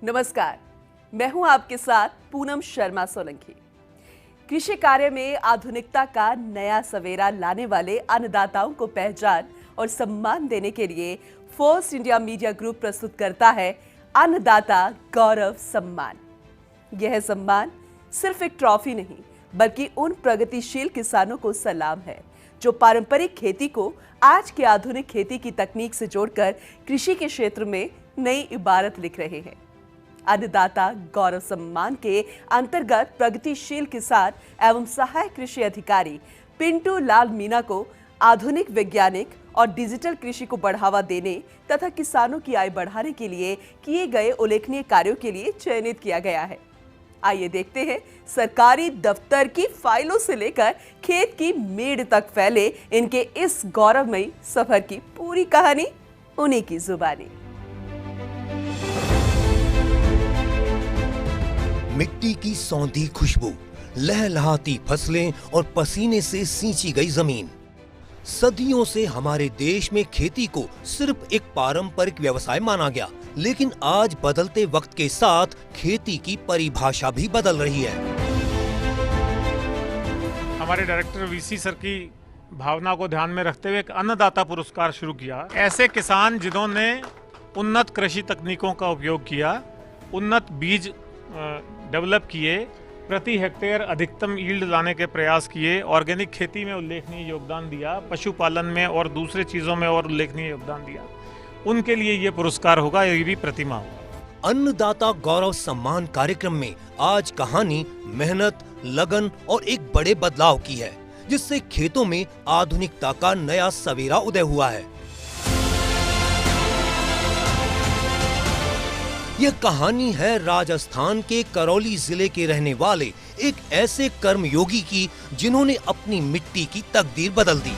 नमस्कार, मैं हूं आपके साथ पूनम शर्मा सोलंकी। कृषि कार्य में आधुनिकता का नया सवेरा लाने वाले अन्नदाताओं को पहचान और सम्मान देने के लिए फर्स्ट इंडिया मीडिया ग्रुप प्रस्तुत करता है अन्नदाता गौरव सम्मान। यह सम्मान सिर्फ एक ट्रॉफी नहीं, बल्कि उन प्रगतिशील किसानों को सलाम है जो पारंपरिक खेती को आज के आधुनिक खेती की तकनीक से जोड़कर कृषि के क्षेत्र में नई इबारत लिख रहे हैं। अन्नदाता गौरव सम्मान के अंतर्गत प्रगतिशील किसान एवं सहायक कृषि अधिकारी पिंटू लाल मीणा को आधुनिक वैज्ञानिक और डिजिटल कृषि को बढ़ावा देने तथा किसानों की आय बढ़ाने के लिए किए गए उल्लेखनीय कार्यों के लिए चयनित किया गया है। आइए देखते हैं सरकारी दफ्तर की फाइलों से लेकर खेत की मेड़ तक फैले इनके इस गौरवमयी सफर की पूरी कहानी उन्हीं की जुबानी। मिट्टी की सौंधी खुशबू, लहलहाती फसलें और पसीने से सींची गई जमीन। सदियों से हमारे देश में खेती को सिर्फ एक पारंपरिक व्यवसाय माना गया, लेकिन आज बदलते वक्त के साथ खेती की परिभाषा भी बदल रही है। हमारे डायरेक्टर वीसी सर की भावना को ध्यान में रखते हुए एक अन्नदाता पुरस्कार शुरू किया। ऐसे किसान जिन्होंने उन्नत कृषि तकनीकों का उपयोग किया, उन्नत बीज डेवलप किए, प्रति हेक्टेयर अधिकतम यील्ड लाने के प्रयास किए, ऑर्गेनिक खेती में उल्लेखनीय योगदान दिया, पशुपालन में और दूसरे चीजों में और उल्लेखनीय योगदान दिया, उनके लिए ये पुरस्कार होगा, ये भी प्रतिमा होगा। अन्नदाता गौरव सम्मान कार्यक्रम में आज कहानी मेहनत, लगन और एक बड़े बदलाव की है, जिससे खेतों में आधुनिकता का नया सवेरा उदय हुआ है। यह कहानी है राजस्थान के करौली जिले के रहने वाले एक ऐसे कर्मयोगी की जिन्होंने अपनी मिट्टी की तकदीर बदल दी।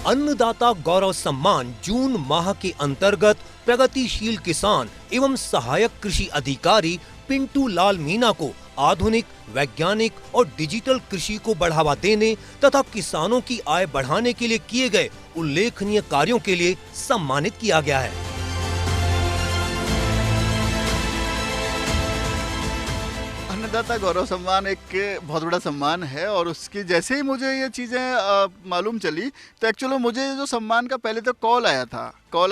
अन्नदाता गौरव सम्मान जून माह के अंतर्गत प्रगतिशील किसान एवं सहायक कृषि अधिकारी पिंटू लाल मीणा को आधुनिक, वैज्ञानिक और डिजिटल कृषि को बढ़ावा देने तथा किसानों की आय बढ़ाने के लिए किए गए उल्लेखनीय कार्यों के लिए सम्मानित किया गया है। अन्नदाता गौरव सम्मान एक बहुत बड़ा सम्मान है और उसकी जैसे ही मुझे ये चीज़ें मालूम चली तो एक्चुअली मुझे जो सम्मान का पहले तो कॉल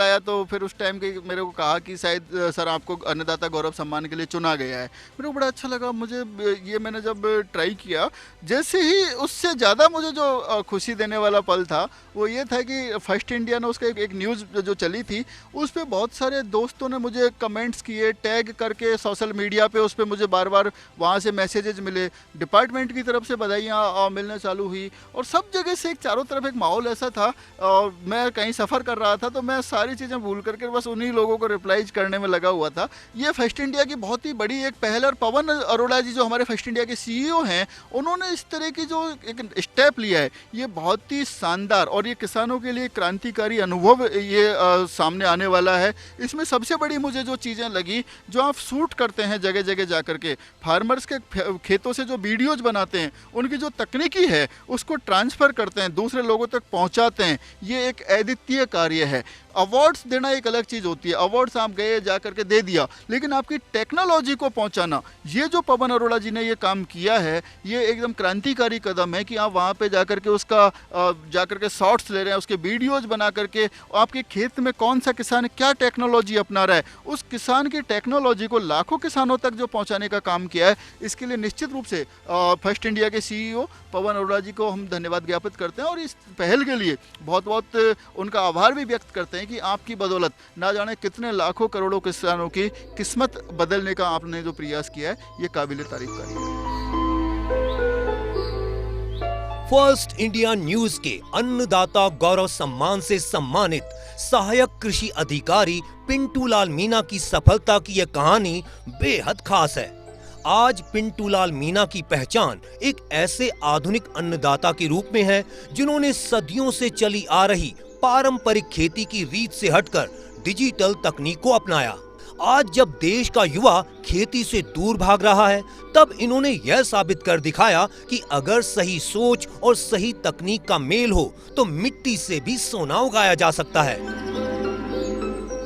आया तो फिर उस टाइम के मेरे को कहा कि शायद सर आपको अन्नदाता गौरव सम्मान के लिए चुना गया है। मेरे को बड़ा अच्छा लगा। मुझे ये मैंने जब ट्राई किया, जैसे ही उससे ज़्यादा मुझे जो खुशी देने वाला पल था वो ये था कि फर्स्ट इंडिया ने उसका एक न्यूज़ जो चली थी उस पर बहुत सारे दोस्तों ने मुझे कमेंट्स किए, टैग करके सोशल मीडिया पे उस पर मुझे बार बार वहाँ से मैसेजेस मिले, डिपार्टमेंट की तरफ से बधाइयाँ मिलने चालू हुई और सब जगह से एक चारों तरफ एक माहौल ऐसा था। और मैं कहीं सफ़र कर रहा था तो मैं सारी चीज़ें भूल करके बस उन्हीं लोगों को रिप्लाईज करने में लगा हुआ था। ये फर्स्ट इंडिया की बहुत ही बड़ी एक पहल। और पवन अरोड़ा जी जो हमारे फर्स्ट इंडिया के सीईओ हैं, उन्होंने इस तरह की जो एक स्टेप लिया है ये बहुत ही शानदार और ये किसानों के लिए क्रांतिकारी अनुभव ये सामने आने वाला है। इसमें सबसे बड़ी मुझे जो चीज़ें लगी, जो आप शूट करते हैं जगह जगह जा करके, फार्मर्स के खेतों से जो वीडियोज बनाते हैं, उनकी जो तकनीकी है उसको ट्रांसफ़र करते हैं, दूसरे लोगों तक पहुंचाते हैं, ये एक अद्वितीय कार्य है। अवार्ड्स देना एक अलग चीज़ होती है, अवार्ड्स आप गए जा करके दे दिया, लेकिन आपकी टेक्नोलॉजी को पहुंचाना, ये जो पवन अरोड़ा जी ने ये काम किया है ये एकदम क्रांतिकारी कदम है कि आप वहाँ पे जा करके उसका जा करके शॉट्स ले रहे हैं, उसके वीडियोज बना करके आपके खेत में कौन सा किसान क्या टेक्नोलॉजी अपना रहा है, उस किसान की टेक्नोलॉजी को लाखों किसानों तक जो पहुँचाने का काम किया है, इसके लिए निश्चित रूप से फर्स्ट इंडिया के सीईओ पवन अरोड़ा जी को हम धन्यवाद ज्ञापित करते हैं और इस पहल के लिए बहुत बहुत उनका आभार भी व्यक्त करते हैं कि आपकी बदौलत ना जाने कितने लाखों करोड़ों किसानों की किस्मत बदलने का आपने जो प्रयास किया है ये काबिल तारीफ कार्य है। फर्स्ट इंडिया न्यूज के अन्नदाता गौरव सम्मान से सम्मानित सहायक कृषि अधिकारी पिंटू लाल मीणा की सफलता की यह कहानी बेहद खास है। आज पिंटू लाल मीणा की पहचान एक ऐसे आधुनिक अन्नदाता के रूप में है जिन्होंने सदियों से चली आ रही पारंपरिक खेती की रीत से हटकर डिजिटल तकनीक को अपनाया। आज जब देश का युवा खेती से दूर भाग रहा है, तब इन्होंने यह साबित कर दिखाया कि अगर सही सोच और सही तकनीक का मेल हो तो मिट्टी से भी सोना उगाया जा सकता है।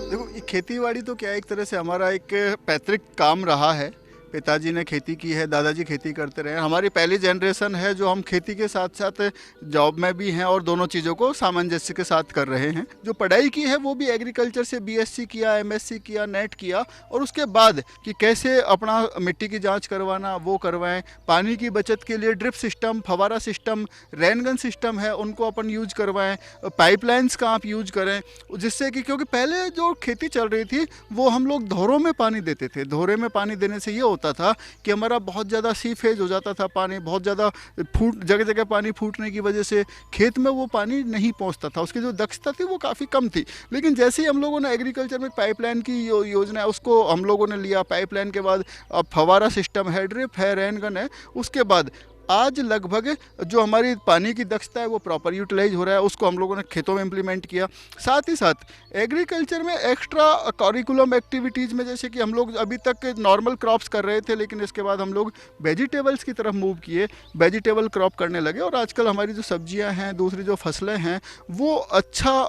देखो, ये खेतीबाड़ी तो क्या है, एक तरह से हमारा एक पैतृक काम रहा है। पिताजी ने खेती की है, दादाजी खेती करते रहे। हमारी पहली जनरेशन है जो हम खेती के साथ साथ जॉब में भी हैं और दोनों चीज़ों को सामंजस्य के साथ कर रहे हैं। जो पढ़ाई की है वो भी एग्रीकल्चर से बीएससी किया, एमएससी किया, नेट किया, और उसके बाद कि कैसे अपना मिट्टी की जांच करवाना वो करवाएं। पानी की बचत के लिए ड्रिप सिस्टम, फवारा सिस्टम, रेनगन सिस्टम है, उनको अपन यूज करवाएं। पाइपलाइंस का आप यूज करें, जिससे कि क्योंकि पहले जो खेती चल रही थी वो हम लोग धोरों में पानी देते थे। धोरे में पानी देने से ये होता था कि हमारा बहुत ज़्यादा सीफेज हो जाता था, पानी बहुत ज़्यादा जगह जगह पानी फूटने की वजह से खेत में वो पानी नहीं पहुंचता था, उसकी जो दक्षता थी वो काफ़ी कम थी। लेकिन जैसे ही हम लोगों ने एग्रीकल्चर में पाइपलाइन की योजना है उसको हम लोगों ने लिया, पाइपलाइन के बाद अब फवारा सिस्टम है, ड्रिप है, रेनगन है, उसके बाद आज लगभग जो हमारी पानी की दक्षता है वो प्रॉपर यूटिलाइज हो रहा है, उसको हम लोगों ने खेतों में इम्प्लीमेंट किया। साथ ही साथ एग्रीकल्चर में एक्स्ट्रा करिकुलम एक्टिविटीज़ में, जैसे कि हम लोग अभी तक नॉर्मल क्रॉप्स कर रहे थे, लेकिन इसके बाद हम लोग वेजिटेबल्स की तरफ मूव किए, वेजिटेबल क्रॉप करने लगे, और आजकल हमारी जो सब्जियां हैं, दूसरी जो फसलें हैं, वो अच्छा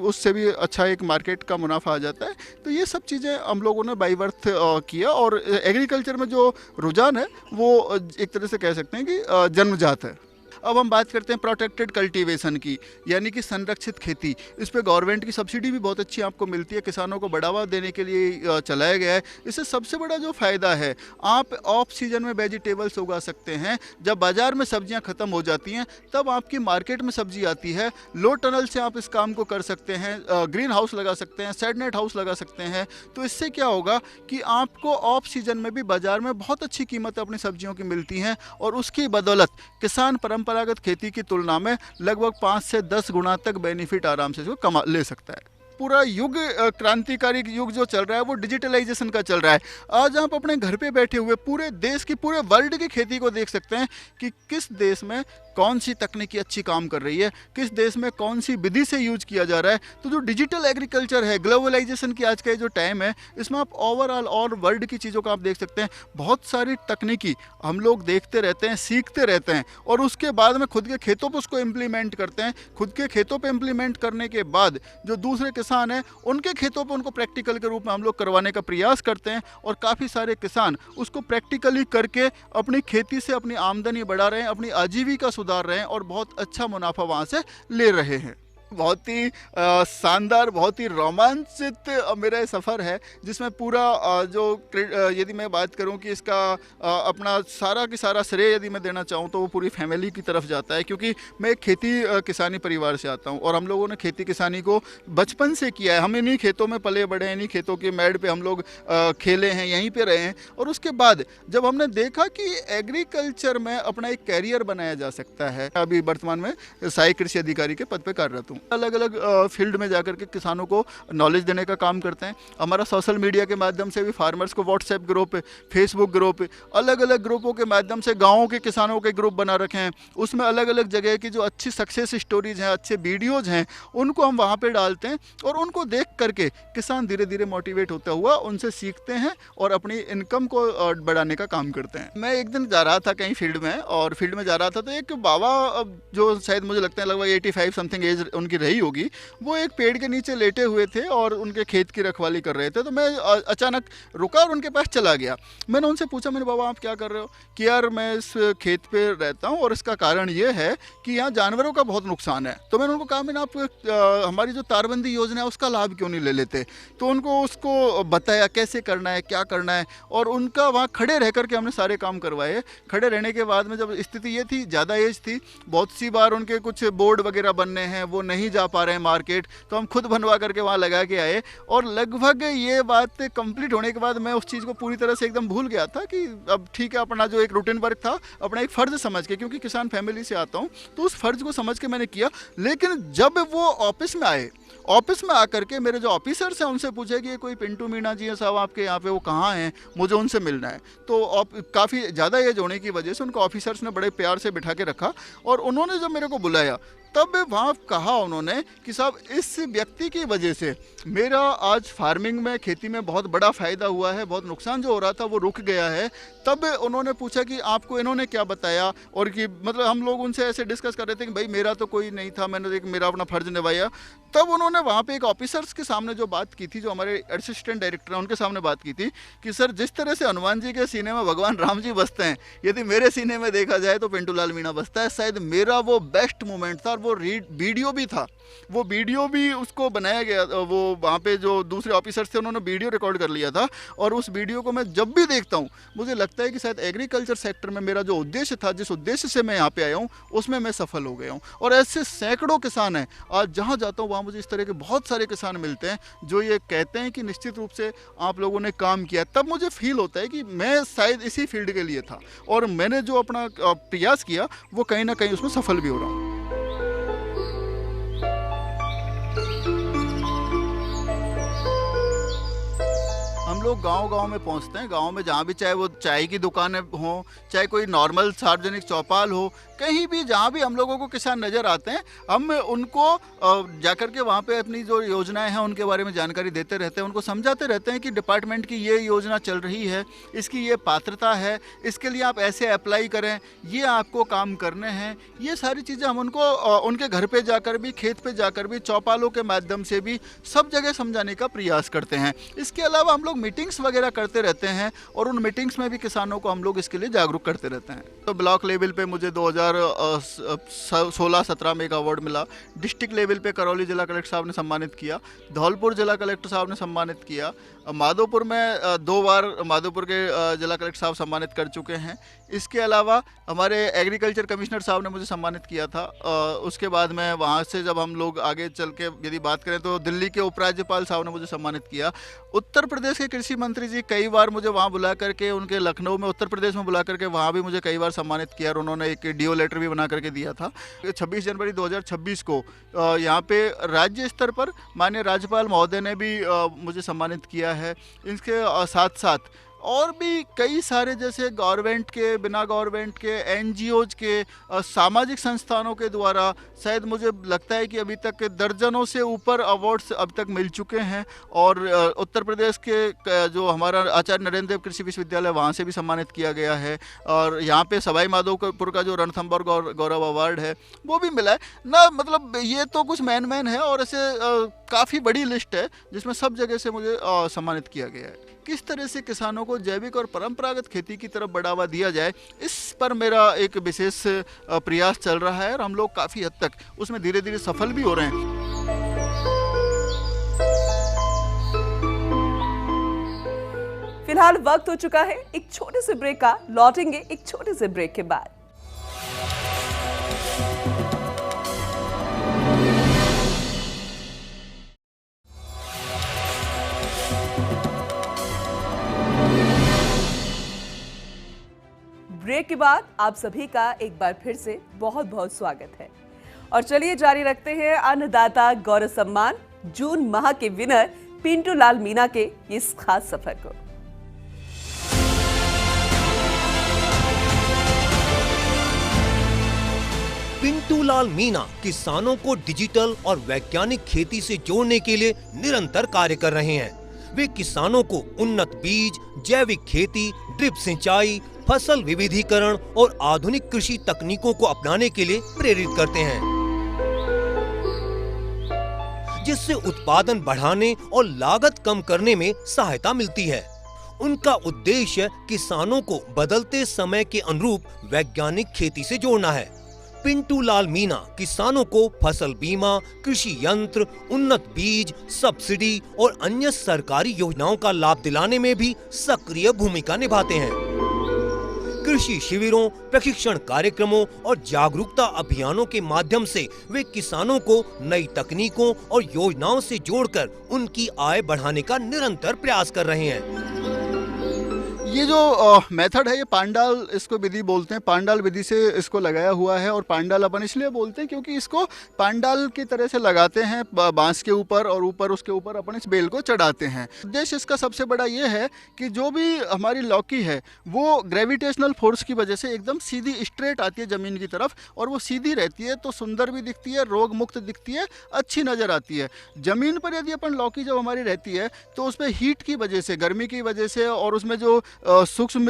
उससे भी अच्छा एक मार्केट का मुनाफा आ जाता है। तो ये सब चीज़ें हम लोगों ने बाई बर्थ किया, और एग्रीकल्चर में जो रुझान है वो एक तरह से कह सकते हैं कि जन्मजात है। अब हम बात करते हैं प्रोटेक्टेड कल्टीवेशन की, यानी कि संरक्षित खेती। इस पे गवर्नमेंट की सब्सिडी भी बहुत अच्छी आपको मिलती है, किसानों को बढ़ावा देने के लिए चलाया गया है। इससे सबसे बड़ा जो फ़ायदा है, आप ऑफ सीजन में वेजिटेबल्स उगा सकते हैं। जब बाज़ार में सब्जियां ख़त्म हो जाती हैं तब आपकी मार्केट में सब्जी आती है। लो टनल से आप इस काम को कर सकते हैं, ग्रीन हाउस लगा सकते हैं, शेड नेट हाउस लगा सकते हैं। तो इससे क्या होगा कि आपको ऑफ सीजन में भी बाज़ार में बहुत अच्छी कीमत अपनी सब्जियों की मिलती हैं, और उसकी बदौलत किसान परंपरागत खेती की तुलना में लगभग 5 से 10 गुना तक बेनिफिट आराम से कमा ले सकता है। पूरा युग, क्रांतिकारी युग जो चल रहा है वो डिजिटलाइजेशन का चल रहा है। आज आप अपने घर पे बैठे हुए पूरे देश की, पूरे वर्ल्ड की खेती को देख सकते हैं कि किस देश में कौन सी तकनीकी अच्छी काम कर रही है, किस देश में कौन सी विधि से यूज किया जा रहा है। तो जो डिजिटल एग्रीकल्चर है, ग्लोबलाइजेशन की आज का जो टाइम है, इसमें आप ओवरऑल और वर्ल्ड की चीज़ों को आप देख सकते हैं। बहुत सारी तकनीकी हम लोग देखते रहते हैं, सीखते रहते हैं, और उसके बाद में खुद के खेतों पर उसको इम्प्लीमेंट करते हैं। खुद के खेतों पर इम्प्लीमेंट करने के बाद जो दूसरे किसान हैं उनके खेतों पर उनको प्रैक्टिकल के रूप में हम लोग करवाने का प्रयास करते हैं, और काफ़ी सारे किसान उसको प्रैक्टिकली करके अपनी खेती से अपनी आमदनी बढ़ा रहे हैं, अपनी आजीविका सुधार रहे हैं, और बहुत अच्छा मुनाफा वहाँ से ले रहे हैं। बहुत ही शानदार, बहुत ही रोमांचित मेरा सफ़र है, जिसमें पूरा यदि मैं बात करूं कि इसका अपना सारा की सारा श्रेय यदि मैं देना चाहूं तो वो पूरी फैमिली की तरफ जाता है, क्योंकि मैं एक खेती किसानी परिवार से आता हूं, और हम लोगों ने खेती किसानी को बचपन से किया है। हम इन्हीं खेतों में पले बढ़े हैं, इन्हीं खेतों के मेड़ पे हम लोग खेले हैं, यहीं पे रहे हैं। और उसके बाद जब हमने देखा कि एग्रीकल्चर में अपना एक कैरियर बनाया जा सकता है, अभी वर्तमान में सहायक कृषि अधिकारी के पद पर कार्यरत हूँ। अलग अलग फील्ड में जाकर के किसानों को नॉलेज देने का काम करते हैं। हमारा सोशल मीडिया के माध्यम से भी फार्मर्स को व्हाट्सएप ग्रुप, फेसबुक ग्रुप, अलग अलग ग्रुपों के माध्यम से गाँवों के किसानों के ग्रुप बना रखे हैं। उसमें अलग अलग जगह की जो अच्छी सक्सेस स्टोरीज हैं, अच्छे वीडियोज हैं, उनको हम वहाँ पर डालते हैं, और उनको देख करके किसान धीरे धीरे मोटिवेट होता हुआ उनसे सीखते हैं और अपनी इनकम को बढ़ाने का काम करते हैं। मैं एक दिन जा रहा था कहीं फील्ड में, और फील्ड में जा रहा था तो एक बाबा, जो शायद मुझे लगता है लगभग 85 समथिंग एज उनकी रही होगी, वो एक पेड़ के नीचे लेटे हुए थे और उनके खेत की रखवाली कर रहे थे। तो मैं अचानक रुका और उनके पास चला गया। मैंने उनसे पूछा, मैंने बाबा आप क्या कर रहे हो? कि यार मैं इस खेत पे रहता हूँ और इसका कारण ये है कि यहाँ जानवरों का बहुत नुकसान है। तो मैंने उनको कहा, मैंने आप हमारी जो तारबंदी योजना है उसका लाभ क्यों नहीं ले लेते? तो उनको उसको बताया कैसे करना है, क्या करना है, और उनका वहाँ खड़े रह करके हमने सारे काम करवाए। खड़े रहने के बाद में जब स्थिति ये थी, ज़्यादा एज थी, बहुत सी बार उनके कुछ बोर्ड वगैरह बनने हैं, वो नहीं जा पा रहे हैं मार्केट, तो हम खुद बनवा करके वहाँ लगा के आए। और लगभग ये बात कंप्लीट होने के बाद मैं उस चीज़ को पूरी तरह से एकदम भूल गया था कि अब ठीक है, अपना जो एक रूटीन वर्क था, अपना एक फ़र्ज़ समझ के, क्योंकि किसान फैमिली से आता हूँ, तो उस फ़र्ज़ को समझ के मैंने किया। लेकिन जब वो ऑफिस में आए ऑफिस में आकर के मेरे जो ऑफिसर्स हैं उनसे पूछा कि ये कोई पिंटू मीणा जी हैं साहब आपके यहाँ पे, वो कहाँ हैं, मुझे उनसे मिलना है। तो काफ़ी ज़्यादा एज होने की वजह से उनको ऑफिसर्स ने बड़े प्यार से बिठा के रखा और उन्होंने जब मेरे को बुलाया तब वहाँ कहा उन्होंने कि साहब इस व्यक्ति की वजह से मेरा आज फार्मिंग में, खेती में बहुत बड़ा फ़ायदा हुआ है, बहुत नुकसान जो हो रहा था वो रुक गया है। तब उन्होंने पूछा कि आपको इन्होंने क्या बताया, और कि मतलब हम लोग उनसे ऐसे डिस्कस कर रहे थे कि भाई मेरा तो कोई नहीं था, मैंने एक मेरा अपना फ़र्ज़ निभाया। तब उन्होंने वहाँ पे एक ऑफिसर्स के सामने जो बात की थी, जो हमारे असिस्टेंट डायरेक्टर हैं उनके सामने बात की थी कि सर जिस तरह से हनुमान जी के सीने में भगवान राम जी बसते हैं, यदि मेरे सीने में देखा जाए तो पिंटू लाल मीणा बसता है। शायद मेरा वो बेस्ट मोमेंट था और वो वीडियो भी था, वो वीडियो भी उसको बनाया गया, वो वहाँ पे जो दूसरे ऑफिसर्स थे उन्होंने वीडियो रिकॉर्ड कर लिया था। और उस वीडियो को मैं जब भी देखता हूँ मुझे लगता है कि शायद एग्रीकल्चर सेक्टर में मेरा जो उद्देश्य था, जिस उद्देश्य से मैं यहाँ पे आया हूँ, उसमें मैं सफल हो गया हूँ। और ऐसे सैकड़ों किसान हैं, आज जहाँ जाता हूँ वहाँ मुझे इस तरह के बहुत सारे किसान मिलते हैं जो ये कहते हैं कि निश्चित रूप से आप लोगों ने काम किया। तब मुझे फील होता है कि मैं शायद इसी फील्ड के लिए था और मैंने जो अपना प्रयास किया वो कहीं ना कहीं उसमें सफल भी हो रहा हूँ। हम लोग गांव-गांव में पहुंचते हैं, गांव में जहाँ भी, चाहे वो चाय की दुकानें हों, चाहे कोई नॉर्मल सार्वजनिक चौपाल हो, कहीं भी जहाँ भी हम लोगों को किसान नज़र आते हैं, हम उनको जाकर के वहाँ पे अपनी जो योजनाएं हैं उनके बारे में जानकारी देते रहते हैं, उनको समझाते रहते हैं कि डिपार्टमेंट की ये योजना चल रही है, इसकी ये पात्रता है, इसके लिए आप ऐसे अप्लाई करें, ये आपको काम करने हैं। ये सारी चीज़ें हम उनको उनके घर पे जाकर भी, खेत पे जाकर भी, चौपालों के माध्यम से भी सब जगह समझाने का प्रयास करते हैं। इसके अलावा हम लोग मीटिंग्स वगैरह करते रहते हैं और उन मीटिंग्स में भी किसानों को हम लोग इसके लिए जागरूक करते रहते हैं। तो ब्लॉक लेवल पे मुझे 2016-17 में एक अवार्ड मिला। डिस्ट्रिक्ट लेवल पे करौली जिला कलेक्टर साहब ने सम्मानित किया, धौलपुर जिला कलेक्टर साहब ने सम्मानित किया, माधोपुर में 2 बार माधोपुर के जिला कलेक्टर साहब सम्मानित कर चुके हैं। इसके अलावा हमारे एग्रीकल्चर कमिश्नर साहब ने मुझे सम्मानित किया था। उसके बाद में वहाँ से जब हम लोग आगे चल के यदि बात करें तो दिल्ली के उपराज्यपाल साहब ने मुझे सम्मानित किया। उत्तर प्रदेश के कृषि मंत्री जी कई बार मुझे वहाँ बुला करके, उनके लखनऊ में उत्तर प्रदेश में बुला करके वहाँ भी मुझे कई बार सम्मानित किया और उन्होंने एक डीओ लेटर भी बना करके दिया था। 26 जनवरी 2026 को यहाँ पे राज्य स्तर पर माननीय राज्यपाल महोदय ने भी मुझे सम्मानित किया है। इसके साथ साथ और भी कई सारे, जैसे गवर्नमेंट के, बिना गवर्नमेंट के, एनजीओज के, सामाजिक संस्थानों के द्वारा शायद मुझे लगता है कि अभी तक दर्जनों से ऊपर अवार्ड्स अब तक मिल चुके हैं। और उत्तर प्रदेश के जो हमारा आचार्य नरेंद्र देव कृषि विश्वविद्यालय, वहाँ से भी सम्मानित किया गया है। और यहाँ पे सवाई माधोपुर का जो रणथंभौर गौरव अवार्ड है वो भी मिला है ना। मतलब ये तो कुछ मैन है और ऐसे काफ़ी बड़ी लिस्ट है जिसमें सब जगह से मुझे सम्मानित किया गया है। किस तरह से किसानों को जैविक और परंपरागत खेती की तरफ बढ़ावा दिया जाए, इस पर मेरा एक विशेष प्रयास चल रहा है और हम लोग काफ़ी हद तक उसमें धीरे धीरे सफल भी हो रहे हैं। फिलहाल वक्त हो चुका है एक छोटे से ब्रेक का, लौटेंगे एक छोटे से ब्रेक के बाद। ब्रेक के बाद आप सभी का एक बार फिर से बहुत बहुत स्वागत है। और चलिए जारी रखते हैं अन्नदाता गौरव सम्मान जून माह के विनर पिंटू लाल मीणा के इस खास सफर को। पिंटू लाल मीणा किसानों को डिजिटल और वैज्ञानिक खेती से जोड़ने के लिए निरंतर कार्य कर रहे हैं। वे किसानों को उन्नत बीज, जैविक खेती, ड्रिप सिंचाई, फसल विविधीकरण और आधुनिक कृषि तकनीकों को अपनाने के लिए प्रेरित करते हैं, जिससे उत्पादन बढ़ाने और लागत कम करने में सहायता मिलती है। उनका उद्देश्य किसानों को बदलते समय के अनुरूप वैज्ञानिक खेती से जोड़ना है। पिंटू लाल मीणा किसानों को फसल बीमा, कृषि यंत्र, उन्नत बीज, सब्सिडी और अन्य सरकारी योजनाओं का लाभ दिलाने में भी सक्रिय भूमिका निभाते हैं। कृषि शिविरों, प्रशिक्षण कार्यक्रमों और जागरूकता अभियानों के माध्यम से वे किसानों को नई तकनीकों और योजनाओं से जोड़कर उनकी आय बढ़ाने का निरंतर प्रयास कर रहे हैं। ये जो मेथड है, ये पांडाल इसको विधि बोलते हैं। पांडाल विधि से इसको लगाया हुआ है, और पांडाल अपन इसलिए बोलते हैं क्योंकि इसको पांडाल की तरह से लगाते हैं बांस के ऊपर, और ऊपर उसके ऊपर अपन इस बेल को चढ़ाते हैं। उद्देश्य इसका सबसे बड़ा ये है कि जो भी हमारी लौकी है वो ग्रेविटेशनल फोर्स की वजह से एकदम सीधी स्ट्रेट आती है ज़मीन की तरफ, और वो सीधी रहती है तो सुंदर भी दिखती है, रोग मुक्त दिखती है, अच्छी नज़र आती है। ज़मीन पर यदि अपन लौकी जब हमारी रहती है तो उस पर हीट की वजह से, गर्मी की वजह से, और उसमें जो सूक्ष्म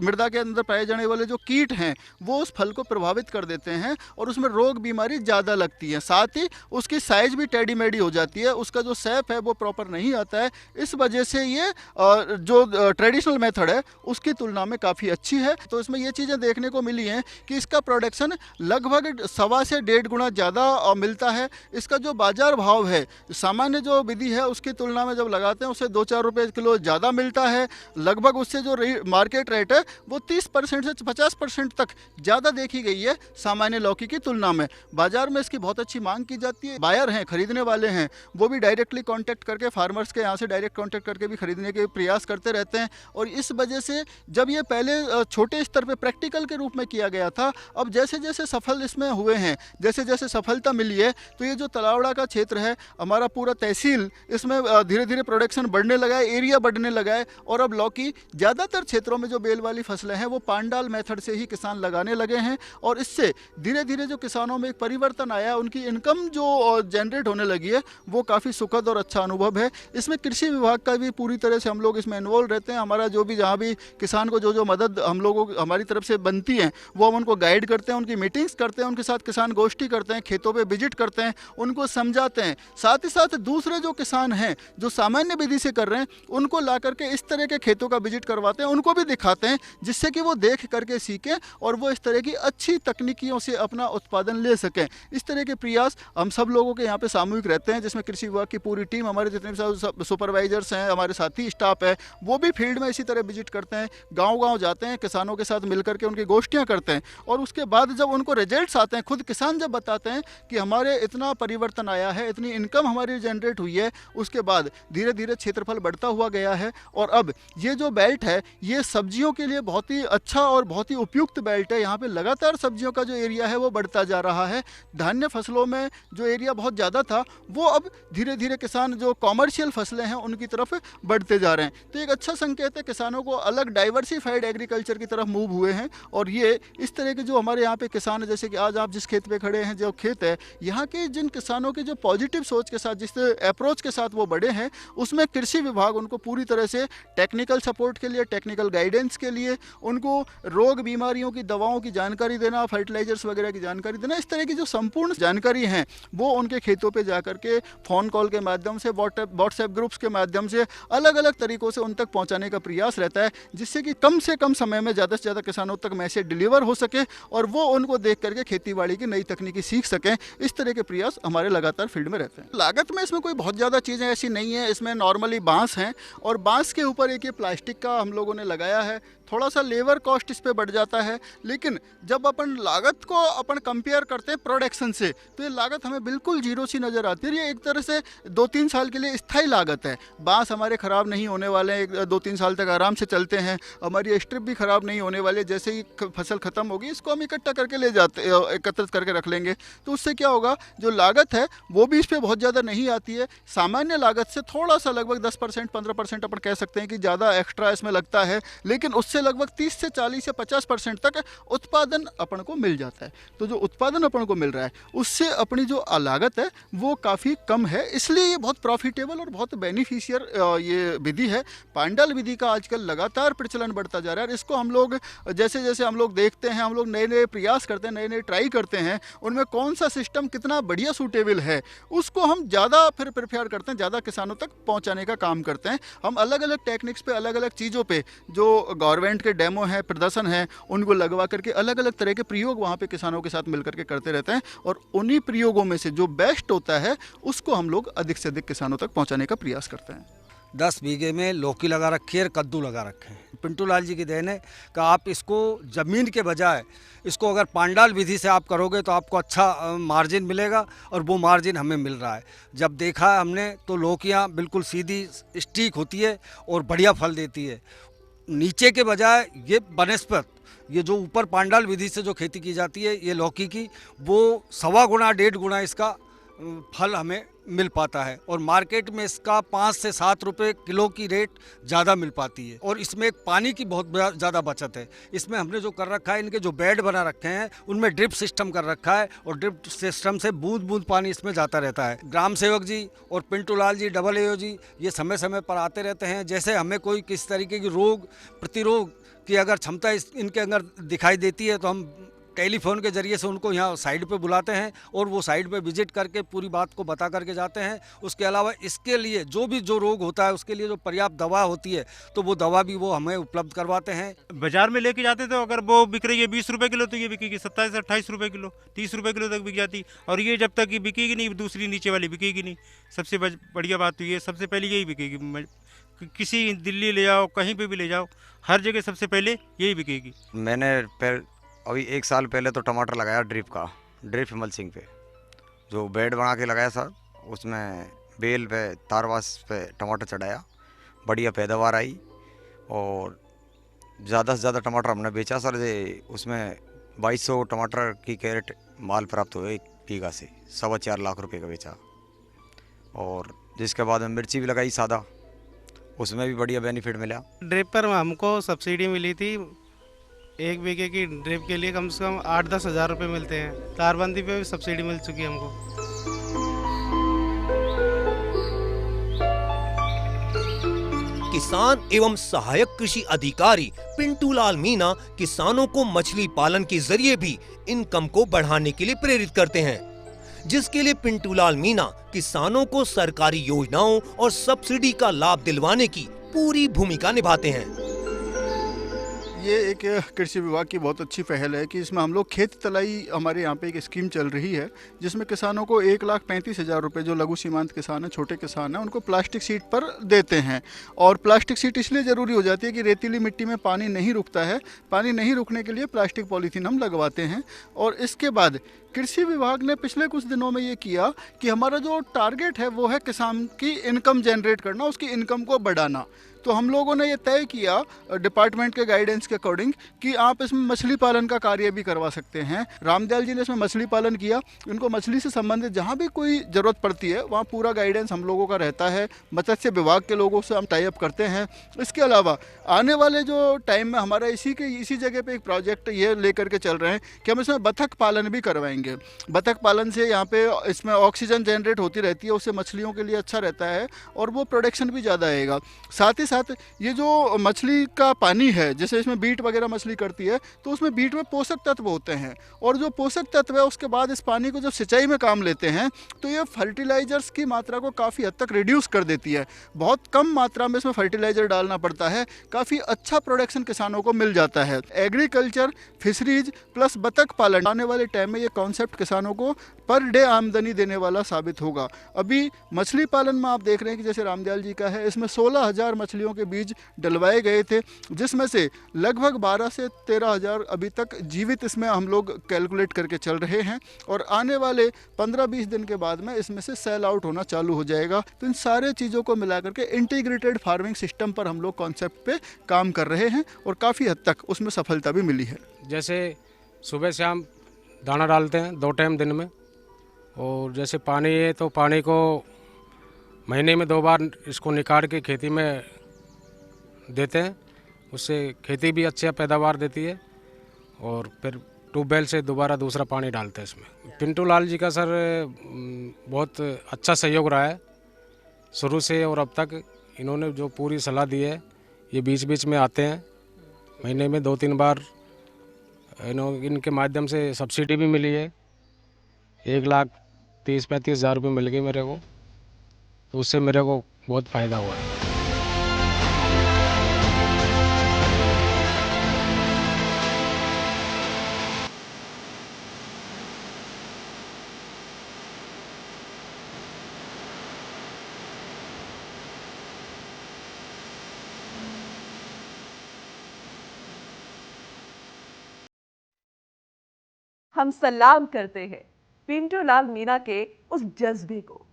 मृदा के अंदर पाए जाने वाले जो कीट हैं वो उस फल को प्रभावित कर देते हैं, और उसमें रोग बीमारी ज़्यादा लगती है। साथ ही उसकी साइज भी टेढ़ी मेढ़ी हो जाती है, उसका जो शेप है वो प्रॉपर नहीं आता है। इस वजह से ये जो ट्रेडिशनल मेथड है उसकी तुलना में काफ़ी अच्छी है। तो इसमें ये चीज़ें देखने को मिली हैं कि इसका प्रोडक्शन लगभग 1.25 से 1.5 गुना ज़्यादा मिलता है। इसका जो बाजार भाव है सामान्य जो विधि है उसकी तुलना में जब लगाते हैं उससे 2-4 रुपये किलो ज़्यादा मिलता है। लगभग उससे जो मार्केट रेट है वो 30% से 50% तक ज़्यादा देखी गई है सामान्य लौकी की तुलना में। बाजार में इसकी बहुत अच्छी मांग की जाती है। बायर हैं, खरीदने वाले हैं, वो भी डायरेक्टली कांटेक्ट करके, फार्मर्स के यहाँ से डायरेक्ट कांटेक्ट करके भी खरीदने के प्रयास करते रहते हैं। और इस वजह से जब ये पहले छोटे स्तर पे प्रैक्टिकल के रूप में किया गया था, अब जैसे जैसे सफल इसमें हुए हैं, जैसे जैसे सफलता मिली है, तो ये जो तलावड़ा का क्षेत्र है, हमारा पूरा तहसील, इसमें धीरे धीरे प्रोडक्शन बढ़ने लगा है, एरिया बढ़ने लगा है। और अब लौकी ज़्यादातर क्षेत्रों में जो बेल वाली फसलें हैं वो पांडाल मेथड से ही किसान लगाने लगे हैं, और इससे धीरे धीरे जो किसानों में एक परिवर्तन आया, उनकी इनकम जो जनरेट होने लगी है वो काफ़ी सुखद और अच्छा अनुभव है। इसमें कृषि विभाग का भी पूरी तरह से हम लोग इसमें इन्वॉल्व रहते हैं। हमारा जो भी, जहाँ भी किसान को जो मदद हम लोगों हमारी तरफ से बनती है वो हम उनको गाइड करते हैं, उनकी मीटिंग्स करते हैं, उनके साथ किसान गोष्ठी करते हैं, खेतों पे विजिट करते हैं, उनको समझाते हैं। साथ ही साथ दूसरे जो किसान हैं जो सामान्य विधि से कर रहे हैं उनको ला करके इस तरह के खेतों का विजिट करवाते हैं, उनको भी दिखाते हैं, जिससे कि वो देख करके सीखें और वो इस तरह की अच्छी तकनीकियों से अपना उत्पादन ले सकें। इस तरह के प्रयास हम सब लोगों के यहाँ पे सामूहिक रहते हैं, जिसमें कृषि विभाग की पूरी टीम, हमारे जितने भी सुपरवाइजर्स हैं, हमारे साथी स्टाफ है, वो भी फील्ड में इसी तरह विजिट करते हैं, गाँव-गाँव जाते हैं, किसानों के साथ मिलकर के उनकी गोष्ठियाँ करते हैं। और उसके बाद जब उनको रिजल्ट्स आते हैं, खुद किसान जब बताते हैं कि हमारे इतना परिवर्तन आया है, इतनी इनकम हमारी जनरेट हुई है, उसके बाद धीरे धीरे क्षेत्रफल बढ़ता हुआ गया है। और अब ये जो बेल्ट है ये सब्जियों के लिए बहुत ही अच्छा और बहुत ही उपयुक्त बेल्ट है। यहाँ पे लगातार सब्जियों का जो एरिया है वो बढ़ता जा रहा है। धान्य फसलों में जो एरिया बहुत ज़्यादा था वो अब धीरे धीरे किसान जो कॉमर्शियल फसलें हैं उनकी तरफ बढ़ते जा रहे हैं। तो एक अच्छा संकेत है, किसानों को अलग डाइवर्सिफाइड एग्रीकल्चर की तरफ मूव हुए हैं। और ये इस तरह के जो हमारे यहाँ पे किसान है, जैसे कि आज आप जिस खेत पे खड़े हैं, जो खेत है, यहाँ के जिन किसानों की जो पॉजिटिव सोच के साथ, जिस अप्रोच के साथ वो बढ़े हैं, उसमें कृषि विभाग उनको पूरी तरह से टेक्निकल सपोर्ट के लिए, टेक्निकल गाइडेंस के लिए, उनको रोग बीमारियों की दवाओं की जानकारी देना, फर्टिलाइजर्स वगैरह की जानकारी देना, इस तरह की जो संपूर्ण जानकारी है वो उनके खेतों पे जाकर के फ़ोन कॉल के माध्यम से, व्हाट्सएप ग्रुप्स के माध्यम से, अलग अलग तरीक़ों से उन तक पहुँचाने का प्रयास रहता है, जिससे कि कम से कम समय में ज़्यादा से ज़्यादा किसानों तक मैसेज डिलीवर हो सके और वो उनको देख करके खेतीबाड़ी की नई तकनीकी सीख सकें। इस तरह के प्रयास हमारे लगातार फील्ड में रहते हैं। लागत में इसमें कोई बहुत ज़्यादा चीज़ें ऐसी नहीं है। इसमें नॉर्मली बांस हैं और बांस के ऊपर एक ये प्लास्टिक का हम लोगों ने लगाया है। थोड़ा सा लेबर कॉस्ट इस पे बढ़ जाता है, लेकिन जब अपन लागत को अपन कंपेयर करते हैं प्रोडक्शन से, तो ये लागत हमें बिल्कुल जीरो सी नज़र आती है। ये एक तरह से 2-3 साल के लिए स्थायी लागत है। बांस हमारे ख़राब नहीं होने वाले हैं, 2-3 साल तक आराम से चलते हैं। हमारी स्ट्रिप भी ख़राब नहीं होने वाली है। जैसे ही फसल ख़त्म होगी इसको हम इकट्ठा करके ले जाते, एकत्रित करके रख लेंगे। तो उससे क्या होगा, जो लागत है वो भी इस पर बहुत ज़्यादा नहीं आती है। सामान्य लागत से थोड़ा सा, लगभग 10%, 15% अपन कह सकते हैं कि ज़्यादा एक्स्ट्रा इसमें लगता है, लेकिन उससे लगभग 30 से 40 या 50% तक उत्पादन अपन को मिल जाता है। तो जो उत्पादन अपन को मिल रहा है उससे अपनी जो लागत है वो काफ़ी कम है, इसलिए ये बहुत प्रॉफिटेबल और बहुत बेनिफिशियर ये विधि है। पांडाल विधि का आजकल लगातार प्रचलन बढ़ता जा रहा है। इसको हम लोग जैसे जैसे हम लोग देखते हैं, हम लोग नए नए प्रयास करते हैं, नए नए ट्राई करते हैं, उनमें कौन सा सिस्टम कितना बढ़िया सूटेबल है उसको हम ज़्यादा फिर प्रेफर करते हैं, ज़्यादा किसानों तक पहुँचाने का काम करते हैं। हम अलग अलग टेक्निक्स पे, अलग अलग चीज़ों पे जो गवर्नमेंट के डेमो है, प्रदर्शन है, उनको लगवा करके अलग अलग तरह के प्रयोग वहाँ पे किसानों के साथ मिलकर के करते रहते हैं। और उन्हीं प्रयोगों में से जो बेस्ट होता है उसको हम लोग अधिक से अधिक किसानों तक पहुँचाने का प्रयास करते हैं। 10 बीघे में लौकी लगा रखी है और कद्दू लगा रखे हैं। पिंटू लाल जी की देन है कि आप इसको ज़मीन के बजाय इसको अगर पांडाल विधि से आप करोगे तो आपको अच्छा मार्जिन मिलेगा, और वो मार्जिन हमें मिल रहा है। जब देखा है हमने तो लौकियाँ बिल्कुल सीधी स्टीक होती है और बढ़िया फल देती है। नीचे के बजाय ये बनस्पत, ये जो ऊपर पांडाल विधि से जो खेती की जाती है ये लौकी की, वो 1.25 गुना 1.5 गुना इसका फल हमें मिल पाता है और मार्केट में इसका 5 से 7 रुपए किलो की रेट ज़्यादा मिल पाती है। और इसमें एक पानी की बहुत ज़्यादा बचत है। इसमें हमने जो कर रखा है, इनके जो बेड बना रखे हैं उनमें ड्रिप सिस्टम कर रखा है और ड्रिप सिस्टम से बूंद बूंद पानी इसमें जाता रहता है। ग्राम सेवक जी और पिंटू लाल जी AAO जी ये समय समय पर आते रहते हैं। जैसे हमें कोई किस तरीके की रोग प्रतिरोग की अगर क्षमता इनके अंदर दिखाई देती है तो हम टेलीफोन के जरिए से उनको यहाँ साइड पे बुलाते हैं और वो साइड पे विजिट करके पूरी बात को बता करके जाते हैं। उसके अलावा इसके लिए जो रोग होता है उसके लिए जो पर्याप्त दवा होती है तो वो दवा भी वो हमें उपलब्ध करवाते हैं। बाजार में लेके जाते तो अगर वो बिक रही है 20 रुपए किलो तो ये बिकेगी 27 से 28 रुपए किलो, 30 रुपए किलो तक बिक जाती। और ये जब तक ये बिकेगी नहीं, दूसरी नीचे वाली बिकेगी नहीं। सबसे बढ़िया बात तो ये, सबसे पहले यही बिकेगी। किसी दिल्ली ले जाओ, कहीं पे भी ले जाओ, हर जगह सबसे पहले यही बिकेगी। मैंने अभी 1 साल पहले तो टमाटर लगाया ड्रिप मल्चिंग पे, जो बेड बना के लगाया सर, उसमें बेल पे तारवास पे टमाटर चढ़ाया, बढ़िया पैदावार आई और ज़्यादा से ज़्यादा टमाटर हमने बेचा सर। उसमें 2200 टमाटर की कैरेट माल प्राप्त हुए 1 बीघा से, 4.25 लाख रुपए का बेचा। और जिसके बाद में मिर्ची भी लगाई सादा, उसमें भी बढ़िया बेनिफिट मिला। ड्रिप पर हमको सब्सिडी मिली थी, 1 बीघे की ड्रिप के लिए कम से कम 8-10 हज़ार रुपये मिलते हैं। तारबंदी पे भी सब्सिडी मिल चुकी है हमको। किसान एवं सहायक कृषि अधिकारी पिंटू लाल मीणा किसानों को मछली पालन के जरिए भी इनकम को बढ़ाने के लिए प्रेरित करते हैं, जिसके लिए पिंटू लाल मीणा किसानों को सरकारी योजनाओं और सब्सिडी का लाभ दिलवाने की पूरी भूमिका निभाते हैं। ये एक कृषि विभाग की बहुत अच्छी पहल है कि इसमें हम लोग खेत तलाई, हमारे यहाँ पे एक स्कीम चल रही है जिसमें किसानों को 1,35,000 रुपये, जो लघु सीमांत किसान है, छोटे किसान हैं, उनको प्लास्टिक सीट पर देते हैं। और प्लास्टिक सीट इसलिए ज़रूरी हो जाती है कि रेतीली मिट्टी में पानी नहीं रुकता है। पानी नहीं रुकने के लिए प्लास्टिक पॉलीथीन हम लगवाते हैं। और इसके बाद कृषि विभाग ने पिछले कुछ दिनों में ये किया कि हमारा जो टारगेट है वो है किसान की इनकम जनरेट करना, उसकी इनकम को बढ़ाना। तो हम लोगों ने ये तय किया डिपार्टमेंट के गाइडेंस के अकॉर्डिंग कि आप इसमें मछली पालन का कार्य भी करवा सकते हैं। रामदयाल जी ने इसमें मछली पालन किया। उनको मछली से संबंधित जहाँ भी कोई ज़रूरत पड़ती है वहाँ पूरा गाइडेंस हम लोगों का रहता है। मत्स्य विभाग के लोगों से हम टाई अप करते हैं। इसके अलावा आने वाले जो टाइम में हमारा इसी जगह पे एक प्रोजेक्ट ये लेकर के चल रहे हैं कि हम इसमें बतख पालन भी करवाएंगे। बतख पालन से यहाँ पे इसमें ऑक्सीजन जनरेट होती रहती है, उससे मछलियों के लिए अच्छा रहता है और वो प्रोडक्शन भी ज़्यादा आएगा। साथ ही साथ ये जो मछली का पानी है, जैसे इसमें बीट वगैरह मछली करती है तो उसमें बीट में पोषक तत्व होते हैं और जो पोषक तत्व है उसके बाद इस पानी को जब सिंचाई में काम लेते हैं तो ये फर्टिलाइजर्स की मात्रा को काफ़ी हद तक रिड्यूस कर देती है। बहुत कम मात्रा में इसमें फर्टिलाइजर डालना पड़ता है, काफ़ी अच्छा प्रोडक्शन किसानों को मिल जाता है। एग्रीकल्चर, फिशरीज प्लस बतख पालन आने वाले टाइम में ये कॉन्सेप्ट किसानों को पर डे आमदनी देने वाला साबित होगा। अभी मछली पालन में आप देख रहे हैं कि जैसे रामदयाल जी का है, इसमें 16,000 मछलियों के बीज डलवाए गए थे, जिसमें से लगभग 12 से 13,000 अभी तक जीवित इसमें हम लोग कैलकुलेट करके चल रहे हैं और आने वाले 15-20 दिन के बाद में इसमें से सेल आउट होना चालू हो जाएगा। तो इन सारे चीज़ों को मिला करके इंटीग्रेटेड फार्मिंग सिस्टम पर हम लोग कॉन्सेप्ट पे काम कर रहे हैं और काफ़ी हद तक उसमें सफलता भी मिली है। जैसे सुबह शाम दाना डालते हैं 2 टाइम दिन में, और जैसे पानी है तो पानी को महीने में 2 बार इसको निकाल के खेती में देते हैं, उससे खेती भी अच्छा पैदावार देती है। और फिर ट्यूबवेल से दोबारा दूसरा पानी डालते हैं इसमें। पिंटू लाल जी का सर बहुत अच्छा सहयोग रहा है शुरू से और अब तक। इन्होंने जो पूरी सलाह दी है, ये बीच बीच में आते हैं, महीने में 2-3 बार इनके माध्यम से सब्सिडी भी मिली है। 1,30,35,000 रुपये मिल गए मेरे को, तो उससे मेरे को बहुत फ़ायदा हुआ है। हम सलाम करते हैं पिंटू लाल मीणा के उस जज्बे को,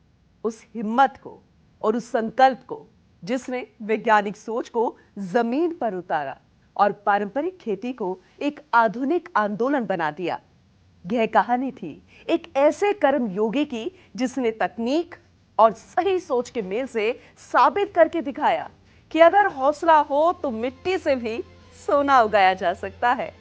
उस हिम्मत को और उस संकल्प को जिसने वैज्ञानिक सोच को जमीन पर उतारा और पारंपरिक खेती को एक आधुनिक आंदोलन बना दिया। यह कहानी थी एक ऐसे कर्म योगी की जिसने तकनीक और सही सोच के मेल से साबित करके दिखाया कि अगर हौसला हो तो मिट्टी से भी सोना उगाया जा सकता है।